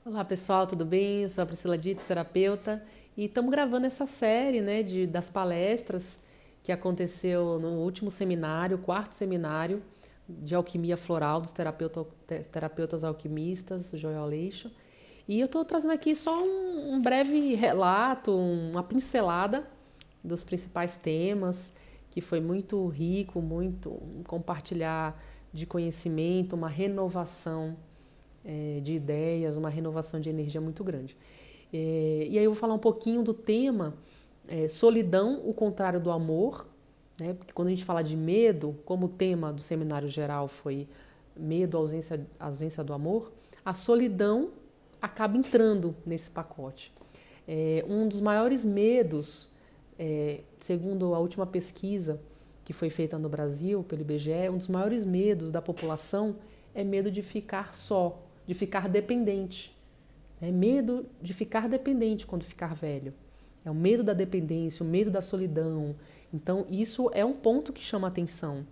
Olá pessoal, tudo bem? Eu sou a Priscila Dietz, terapeuta, e estamos gravando essa série, né, das palestras que aconteceu no último seminário, o quarto seminário de alquimia floral dos terapeutas alquimistas, Joel Aleixo. E eu estou trazendo aqui só um breve relato, uma pincelada dos principais temas, que foi muito rico, muito compartilhar de conhecimento, uma renovação de ideias, uma renovação de energia muito grande. E aí eu vou falar um pouquinho do tema solidão, o contrário do amor, né? Porque quando a gente fala de medo, como o tema do seminário geral foi medo, ausência do amor, a solidão acaba entrando nesse pacote. Um dos maiores medos, segundo a última pesquisa que foi feita no Brasil pelo IBGE, um dos maiores medos da população é medo de ficar só, de ficar dependente. É medo de ficar dependente quando ficar velho. É o medo da dependência, o medo da solidão. Então, isso é um ponto que chama a atenção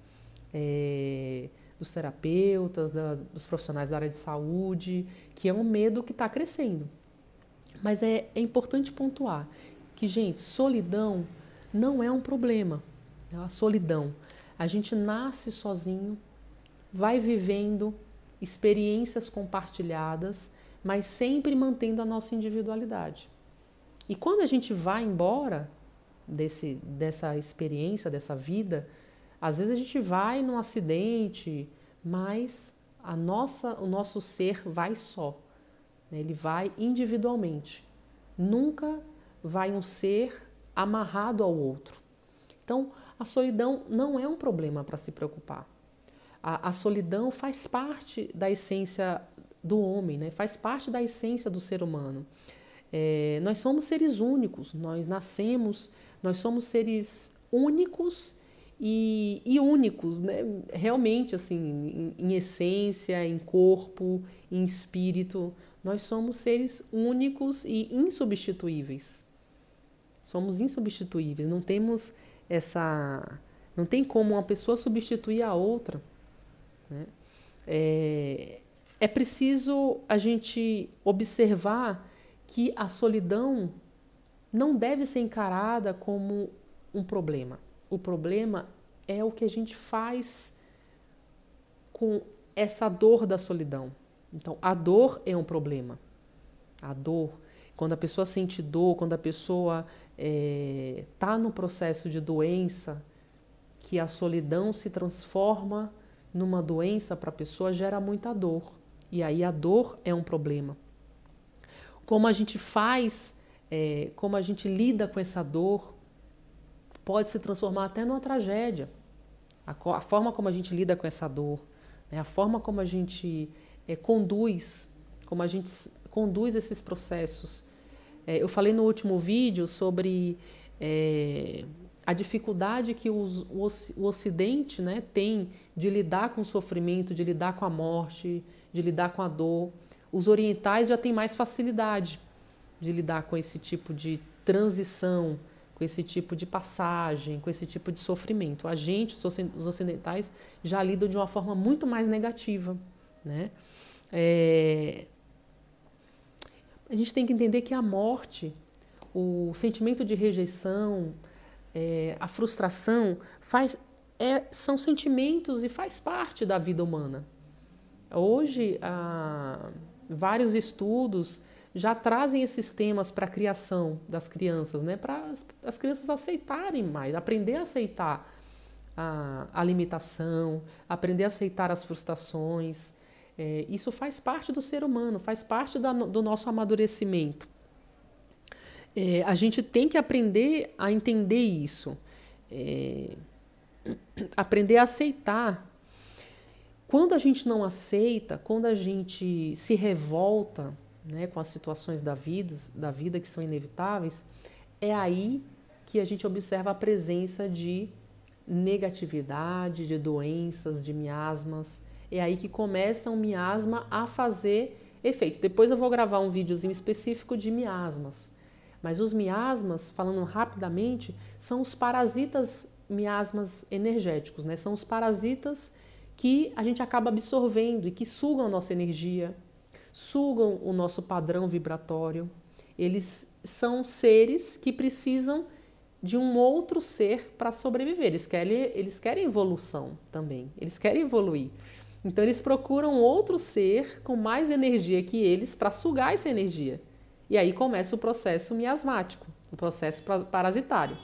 dos terapeutas, dos profissionais da área de saúde, que é um medo que está crescendo. Mas é importante pontuar que, gente, solidão não é um problema. A solidão. A gente nasce sozinho, vai vivendo experiências compartilhadas, mas sempre mantendo a nossa individualidade. E quando a gente vai embora dessa experiência, dessa vida, às vezes a gente vai num acidente, mas o nosso ser vai só, né? Ele vai individualmente. Nunca vai um ser amarrado ao outro. Então, a solidão não é um problema para se preocupar. A solidão faz parte da essência do homem, né? Faz parte da essência do ser humano. Nós somos seres únicos, nós nascemos, nós somos seres únicos e únicos, né? Realmente, assim, em essência, em corpo, em espírito, nós somos seres únicos e insubstituíveis. Somos insubstituíveis, não temos não tem como uma pessoa substituir a outra. Né? É preciso a gente observar que a solidão não deve ser encarada como um problema. O problema é o que a gente faz com essa dor da solidão. Então, a dor é um problema. A dor, quando a pessoa sente dor, quando a pessoa está no processo de doença, que a solidão se transforma numa doença para a pessoa, gera muita dor. E aí a dor é um problema. Como a gente faz, como a gente lida com essa dor, pode se transformar até numa tragédia. A forma como a gente lida com essa dor, né? A forma como a gente como a gente conduz esses processos. Eu falei no último vídeo sobre a dificuldade que o Ocidente, né, tem de lidar com o sofrimento, de lidar com a morte, de lidar com a dor. Os orientais já têm mais facilidade de lidar com esse tipo de transição, com esse tipo de passagem, com esse tipo de sofrimento. A gente, os ocidentais, já lidam de uma forma muito mais negativa, né? A gente tem que entender que a morte, o sentimento de rejeição, a frustração, são sentimentos e faz parte da vida humana. Hoje, vários estudos já trazem esses temas para a criação das crianças, né? Para as crianças aceitarem mais, aprender a aceitar a limitação, aprender a aceitar as frustrações. Isso faz parte do ser humano, faz parte do nosso amadurecimento. A gente tem que aprender a entender isso, aprender a aceitar. Quando a gente não aceita, quando a gente se revolta, né, com as situações da vida que são inevitáveis, é aí que a gente observa a presença de negatividade, de doenças, de miasmas. É aí que começa um miasma a fazer efeito. Depois eu vou gravar um videozinho específico de miasmas. Mas os miasmas, falando rapidamente, são os parasitas miasmas energéticos, né? São os parasitas que a gente acaba absorvendo e que sugam a nossa energia, sugam o nosso padrão vibratório. Eles são seres que precisam de um outro ser para sobreviver. Eles querem evolução também, eles querem evoluir. Então eles procuram outro ser com mais energia que eles para sugar essa energia. E aí começa o processo miasmático, o processo parasitário.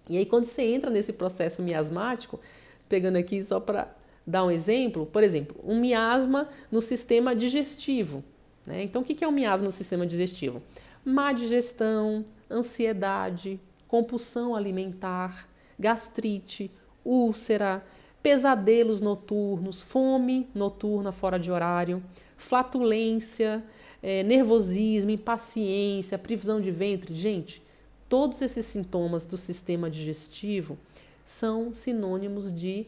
E aí quando você entra nesse processo miasmático, pegando aqui só para dar um exemplo, por exemplo, um miasma no sistema digestivo, né? Então o que é um miasma no sistema digestivo? Má digestão, ansiedade, compulsão alimentar, gastrite, úlcera, pesadelos noturnos, fome noturna fora de horário, flatulência, nervosismo, impaciência, prisão de ventre. Gente, todos esses sintomas do sistema digestivo são sinônimos de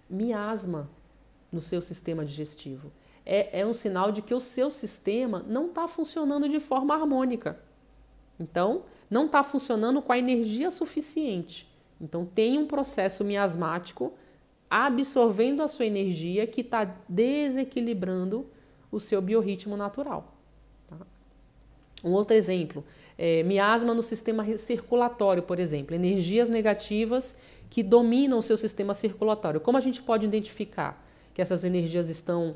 miasma no seu sistema digestivo. É um sinal de que o seu sistema não está funcionando de forma harmônica. Então, não está funcionando com a energia suficiente. Então, tem um processo miasmático absorvendo a sua energia que está desequilibrando o seu biorritmo natural. Tá? Um outro exemplo, miasma no sistema circulatório, por exemplo, energias negativas que dominam o seu sistema circulatório. Como a gente pode identificar que essas energias estão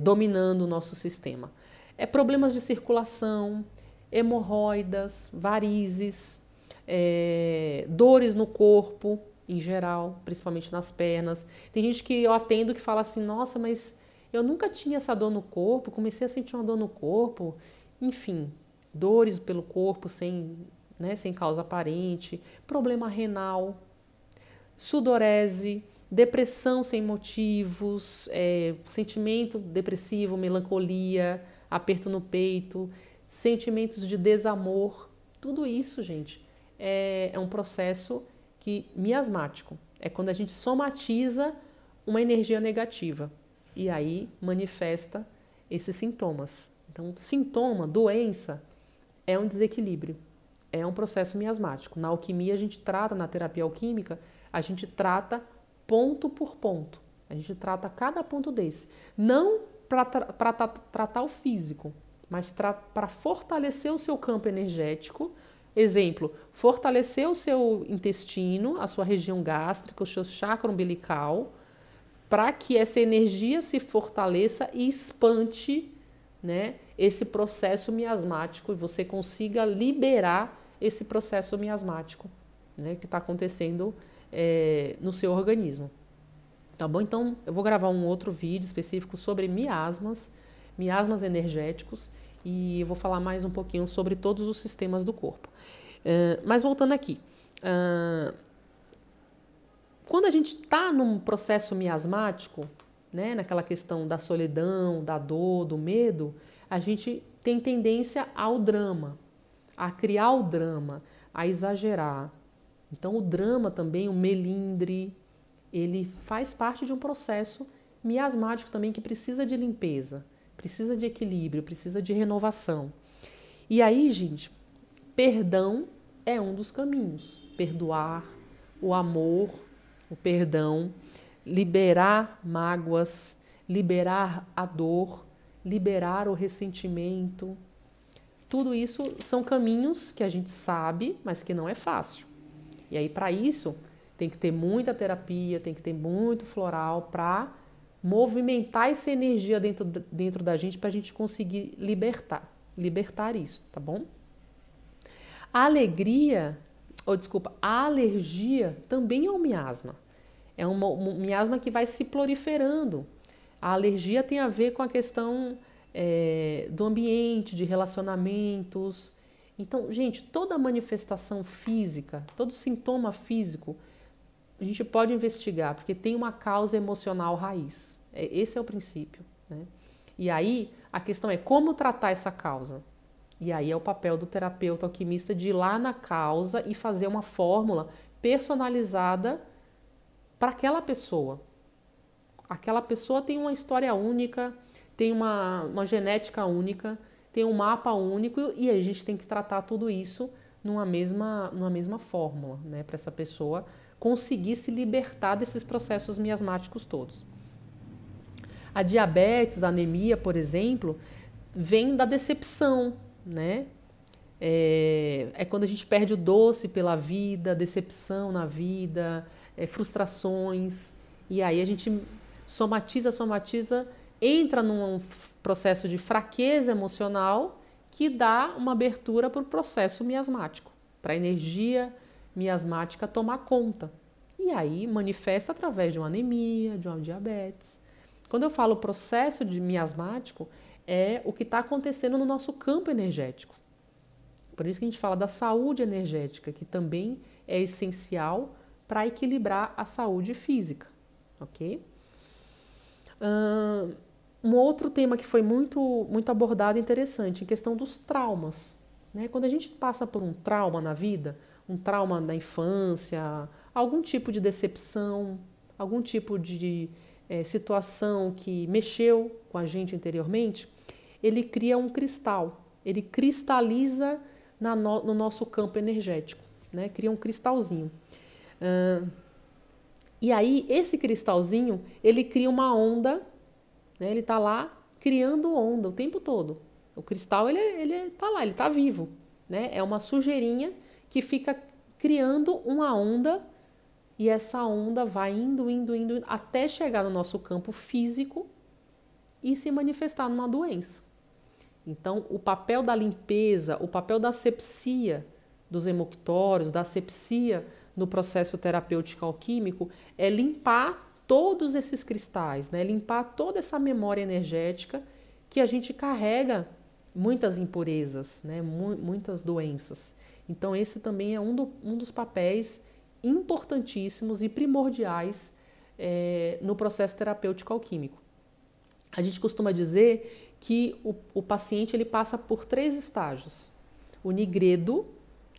dominando o nosso sistema? Problemas de circulação, hemorroidas, varizes, dores no corpo em geral, principalmente nas pernas. Tem gente que eu atendo que fala assim, nossa, mas eu nunca tinha essa dor no corpo, comecei a sentir uma dor no corpo, enfim, dores pelo corpo sem causa aparente, problema renal, sudorese, depressão sem motivos, sentimento depressivo, melancolia, aperto no peito, sentimentos de desamor. Tudo isso, gente, é um processo miasmático. É quando a gente somatiza uma energia negativa e aí manifesta esses sintomas. Então, sintoma, doença, é um desequilíbrio, é um processo miasmático. Na alquimia, a gente trata, na terapia alquímica, a gente trata ponto por ponto. A gente trata cada ponto desse. Não para tratar o físico, mas para fortalecer o seu campo energético. Exemplo, fortalecer o seu intestino, a sua região gástrica, o seu chakra umbilical, para que essa energia se fortaleça e espante, né, esse processo miasmático e você consiga liberar esse processo miasmático, né, que está acontecendo no seu organismo. Tá bom? Então, eu vou gravar um outro vídeo específico sobre miasmas energéticos, e eu vou falar mais um pouquinho sobre todos os sistemas do corpo. Mas voltando aqui, quando a gente está num processo miasmático, né, naquela questão da solidão, da dor, do medo, a gente tem tendência ao drama, a criar o drama, a exagerar. Então, o drama também, o melindre, ele faz parte de um processo miasmático também que precisa de limpeza, precisa de equilíbrio, precisa de renovação. E aí, gente, perdão é um dos caminhos. Perdoar, o amor, o perdão, liberar mágoas, liberar a dor, liberar o ressentimento. Tudo isso são caminhos que a gente sabe, mas que não é fácil. E aí, para isso, tem que ter muita terapia, tem que ter muito floral para movimentar essa energia dentro da gente para a gente conseguir libertar isso, tá bom? A alegria, a alergia também é um miasma. É um miasma que vai se proliferando. A alergia tem a ver com a questão do ambiente, de relacionamentos. Então, gente, toda manifestação física, todo sintoma físico, a gente pode investigar, porque tem uma causa emocional raiz. Esse é o princípio, né? E aí, a questão é como tratar essa causa. E aí é o papel do terapeuta alquimista de ir lá na causa e fazer uma fórmula personalizada para aquela pessoa. Aquela pessoa tem uma história única, tem uma genética única, tem um mapa único, e a gente tem que tratar tudo isso numa mesma fórmula, né, para essa pessoa conseguir se libertar desses processos miasmáticos todos. A diabetes, a anemia, por exemplo, vem da decepção, né? É quando a gente perde o doce pela vida, decepção na vida, frustrações, e aí a gente somatiza, entra num processo de fraqueza emocional que dá uma abertura para o processo miasmático, para a energia miasmática tomar conta. E aí manifesta através de uma anemia, de uma diabetes. Quando eu falo processo de miasmático, é o que está acontecendo no nosso campo energético. Por isso que a gente fala da saúde energética, que também é essencial para equilibrar a saúde física, ok? Um outro tema que foi muito abordado e interessante, em questão dos traumas, né? Quando a gente passa por um trauma na vida, um trauma na infância, algum tipo de decepção, algum tipo de situação que mexeu com a gente interiormente, ele cria um cristal, ele cristaliza no nosso campo energético, né? Cria um cristalzinho. E aí, esse cristalzinho, ele cria uma onda, né? Ele está lá criando onda o tempo todo. O cristal, ele está lá, ele está vivo, né? É uma sujeirinha que fica criando uma onda e essa onda vai indo até chegar no nosso campo físico e se manifestar numa doença. Então, o papel da limpeza, o papel da asepsia dos hemoctórios, da asepsia no processo terapêutico alquímico é limpar todos esses cristais, né? Limpar toda essa memória energética que a gente carrega muitas impurezas, né? Muitas doenças. Então, esse também é um dos papéis importantíssimos e primordiais no processo terapêutico alquímico. A gente costuma dizer que o paciente ele passa por 3 estágios. O nigredo,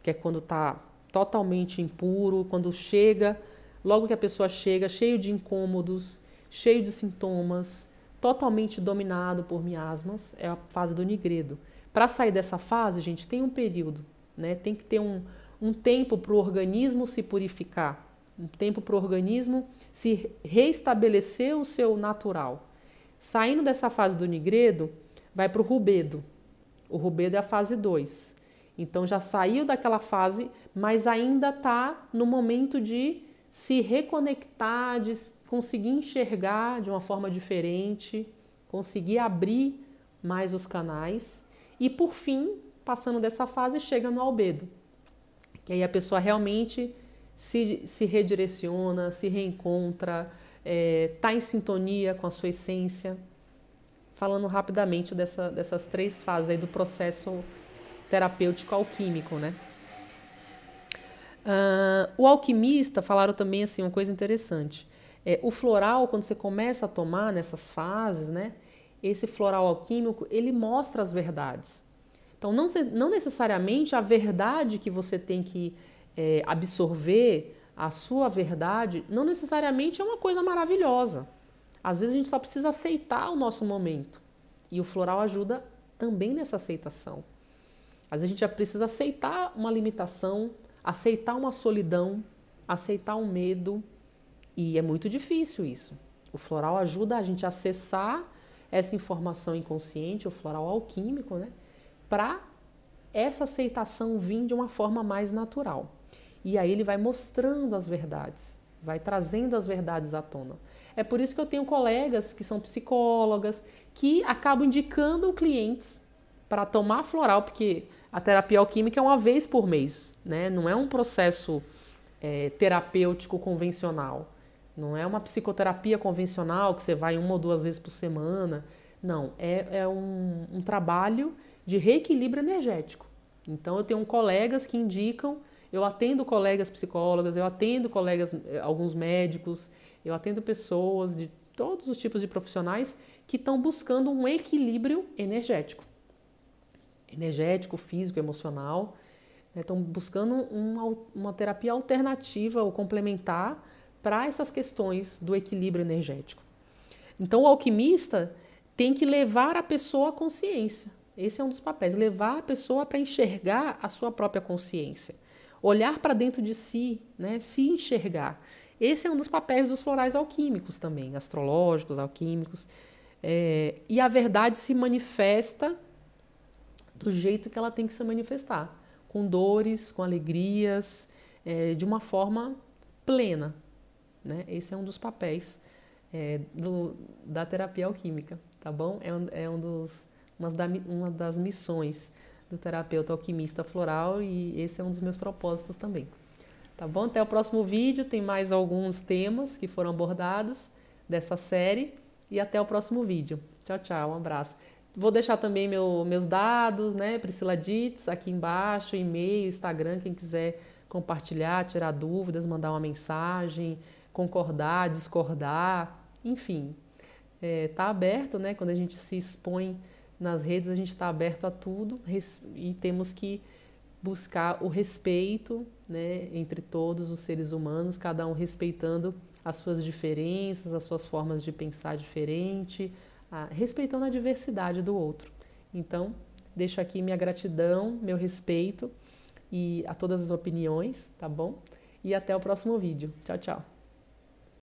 que é quando está totalmente impuro, quando chega, logo que a pessoa chega, cheio de incômodos, cheio de sintomas, totalmente dominado por miasmas, é a fase do nigredo. Para sair dessa fase, gente, tem um período, né? Tem que ter um tempo para o organismo se purificar, um tempo para o organismo se reestabelecer o seu natural. Saindo dessa fase do nigredo, vai para o rubedo. O rubedo é a fase 2. Então já saiu daquela fase, mas ainda está no momento de se reconectar, de conseguir enxergar de uma forma diferente, conseguir abrir mais os canais. E por fim, passando dessa fase, chega no albedo. Que aí a pessoa realmente se redireciona, se reencontra, está em sintonia com a sua essência. Falando rapidamente dessas 3 fases aí do processo terapêutico alquímico, né? O alquimista, falaram também assim, uma coisa interessante. O floral, quando você começa a tomar nessas fases, né? Esse floral alquímico, ele mostra as verdades. Então, não necessariamente a verdade que você tem que absorver, a sua verdade, não necessariamente é uma coisa maravilhosa. Às vezes a gente só precisa aceitar o nosso momento. E o floral ajuda também nessa aceitação. Às vezes a gente já precisa aceitar uma limitação, aceitar uma solidão, aceitar um medo. E é muito difícil isso. O floral ajuda a gente a acessar essa informação inconsciente, o floral alquímico, né? Para essa aceitação vir de uma forma mais natural. E aí ele vai mostrando as verdades, vai trazendo as verdades à tona. É por isso que eu tenho colegas que são psicólogas, que acabam indicando clientes para tomar floral, porque a terapia alquímica é uma vez por mês, né? Não é um processo terapêutico convencional. Não é uma psicoterapia convencional que você vai 1 ou 2 vezes por semana. Não, é um trabalho de reequilíbrio energético. Então eu tenho colegas que indicam, eu atendo colegas psicólogas, eu atendo colegas, alguns médicos, eu atendo pessoas de todos os tipos de profissionais que estão buscando um equilíbrio energético. Energético, físico, emocional. Estão buscando uma terapia alternativa ou complementar para essas questões do equilíbrio energético. Então o alquimista tem que levar a pessoa à consciência. Esse é um dos papéis, levar a pessoa para enxergar a sua própria consciência. Olhar para dentro de si, né? Se enxergar. Esse é um dos papéis dos florais alquímicos também, astrológicos, alquímicos. E a verdade se manifesta do jeito que ela tem que se manifestar, com dores, com alegrias, de uma forma plena, né? Esse é um dos papéis da terapia alquímica, tá bom? Uma das missões do terapeuta alquimista floral e esse é um dos meus propósitos também. Tá bom? Até o próximo vídeo, tem mais alguns temas que foram abordados dessa série e até o próximo vídeo. Tchau, tchau, um abraço. Vou deixar também meus dados, né, Priscila Dietz, aqui embaixo, e-mail, Instagram, quem quiser compartilhar, tirar dúvidas, mandar uma mensagem, concordar, discordar, enfim. Tá aberto, né, quando a gente se expõe nas redes, a gente está aberto a tudo e temos que buscar o respeito, né, entre todos os seres humanos, cada um respeitando as suas diferenças, as suas formas de pensar diferente, respeitando a diversidade do outro. Então, deixo aqui minha gratidão, meu respeito e a todas as opiniões, tá bom? E até o próximo vídeo. Tchau, tchau.